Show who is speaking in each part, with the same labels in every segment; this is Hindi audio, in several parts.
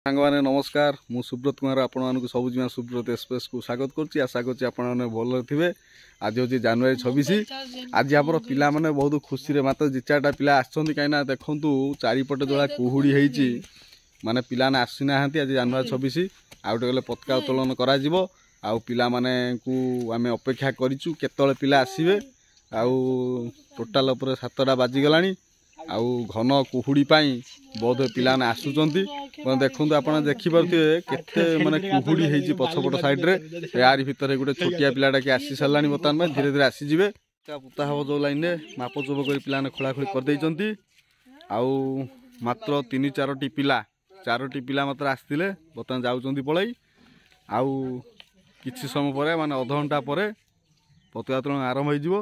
Speaker 1: सांगवाने नमस्कार मु सुब्रत कुमार आपण मानक सबुजिमा सुब्रत एक्सप्रेस को स्वागत करछि। आशा करछि आपण माने भल थिबे। आज होछि जनवरी 26। आज हमर पिला माने बहुत खुशी रे मात्र दि चारटा पिला आछंती काइना देखंतु चारिपटे जोला कुहुडी हेछि माने पिला ना आसिना हांती। आज जनवरी 26 आउट गले पताका उत्तोलन करा जिवो आउ पिला माने को आमे अपेक्षा करिछु केतले पिला आसीबे। आउ टोटल ऊपर 7टा बाजी गलानी आउ घन कुहुड़ी पाई बहुत पिला आसुचंती देखु आप देखिपे केते माने कुहुड़ी हेची पछपट साइड रे यार भितर गोटे छोटिया पिलाटा कि आसी सारानी बर्तमान धीरे धीरे आसीजे पुता हम जो लाइन में मापचुप कर पिला खोलाखोली करदे आउ मात्र 3-4टी पिला 4टी पिला मात्र आसते बर्तमान जाऊँच पलई आउ किछि समय पर माने अध घंटा पर पताका उत्तोलन आरंभ हो।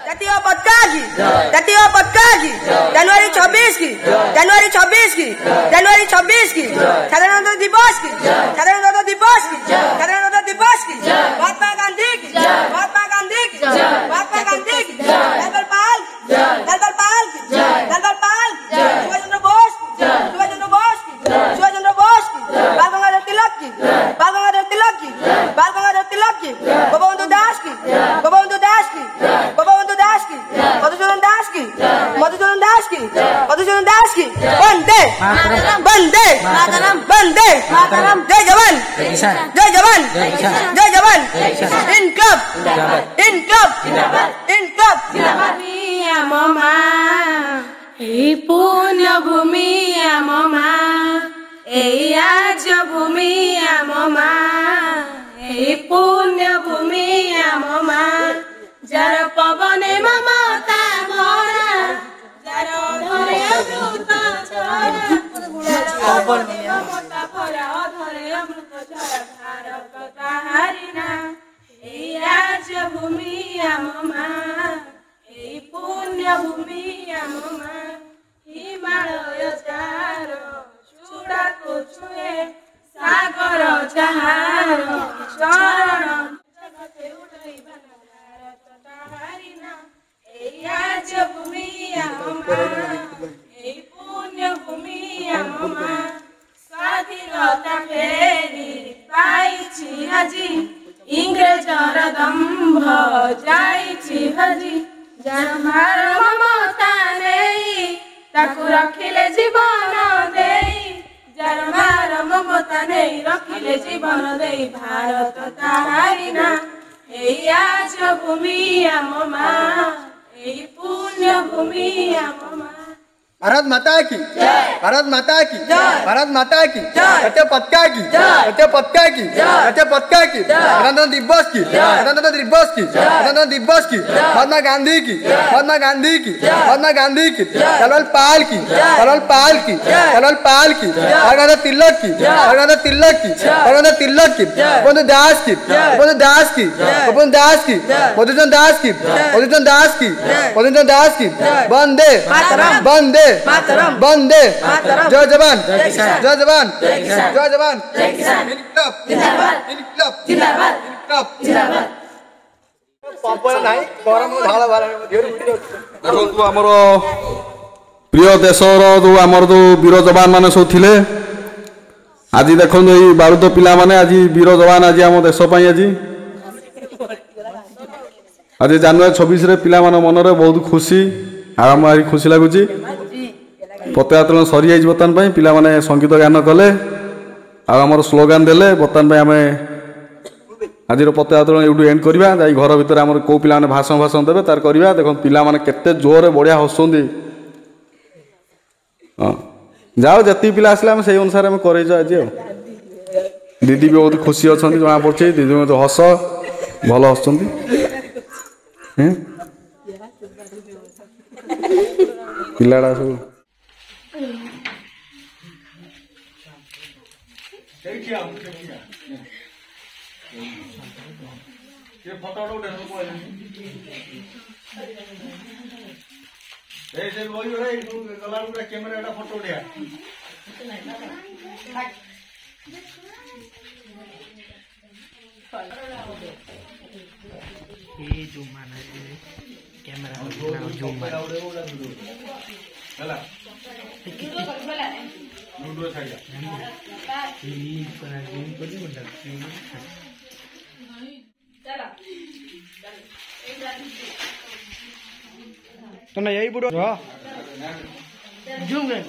Speaker 2: जातीय पताका की जनवरी 26 की साधारणतंत्र दिवस की महात्मा गांधी की सुभाषचंद्र बोस की बाल गंगाधर तिलक की गोपबंधु दास की मधुसूदन दास की वंदे जय जवान इनकलाब
Speaker 3: ममा ए पुण्य भूमि ममा ए आज भूमि ममा ए पुण्य भूमि ममा जार पवने ममता भरा जार अधरे अमृत झरा ममता भरा अधरे अमृत झरा भारत ताहारी ना ए आज भूमि ममा ए पुण्य भूमि ममा हिमालय जार चूड़ा को छुए सागर जहार चरण जगते उठई भारत ताहारी ना ए आज भूमि ममा ए पुण्य भूमि ममा स्वाधीनता फेरी पाइछि आजी इंग्रेजर दंभ जाइछि हजी जार भार ममता नेई ताकू रखिले जीवन देई जार भार ममता नेई रखिले जीवन देई भारत ताहारी ना ए आज भूमि ममा ए पुण्य भूमि ममा
Speaker 4: भारत माता की भारत माता की भारत माता की सत्य पत्का की सत्य पत्का की सत्य पत्का की गणतंत्र दिवस की गणतंत्र दिवस की गणतंत्र दिवस की महात्मा गांधी की महात्मा गांधी की महात्मा गांधी की कलवल पाल की कलवल पाल की कलवल पाल की भगवंत तिलक की भगवंत तिलक की भगवंत तिलक की गोविंद दास की गोविंद दास की गोविंद दास की मधुसूदन दास की मधुसूदन दास की मधुसूदन दास की वंदे वंदे वंदे जय जवान जय जवान जय जवान इनकलाब इनकलाब इनकलाब पापा नाही गरम झाला वाला
Speaker 1: देखो आमर प्रिय देशर जो आमर जो वीर जवान माने सब थिले आज देखो ये बारुद पिला माने आज वीर जवान आज आम देश आज आज जनवरी 26 रे पिला मान मन रे बहुत खुशी आम आज खुशी लगुच पतयातरण सरी जाइए बर्तमान पिला माने संगीत गान कले आमर स्लोगान देले बर्तमान आम आज पतयातरण यूँ एंड करवा जाई घर भितर आम कौ पिला भाषण भाषण देवे तार करवा देख पिला माने केते जोर बढ़िया हसुंदी जाओ जी पिला आसले आम से अनुसार आम कर आज दीदी भी बहुत खुशी अच्छा जना पड़े दीदी जो हस भल हसुँच पिलाड़ा सब कैमेरा फोटो उठा
Speaker 5: ये जूम मारना है कैमरा जूम मार तो ना यही बुढ़ो जूम गए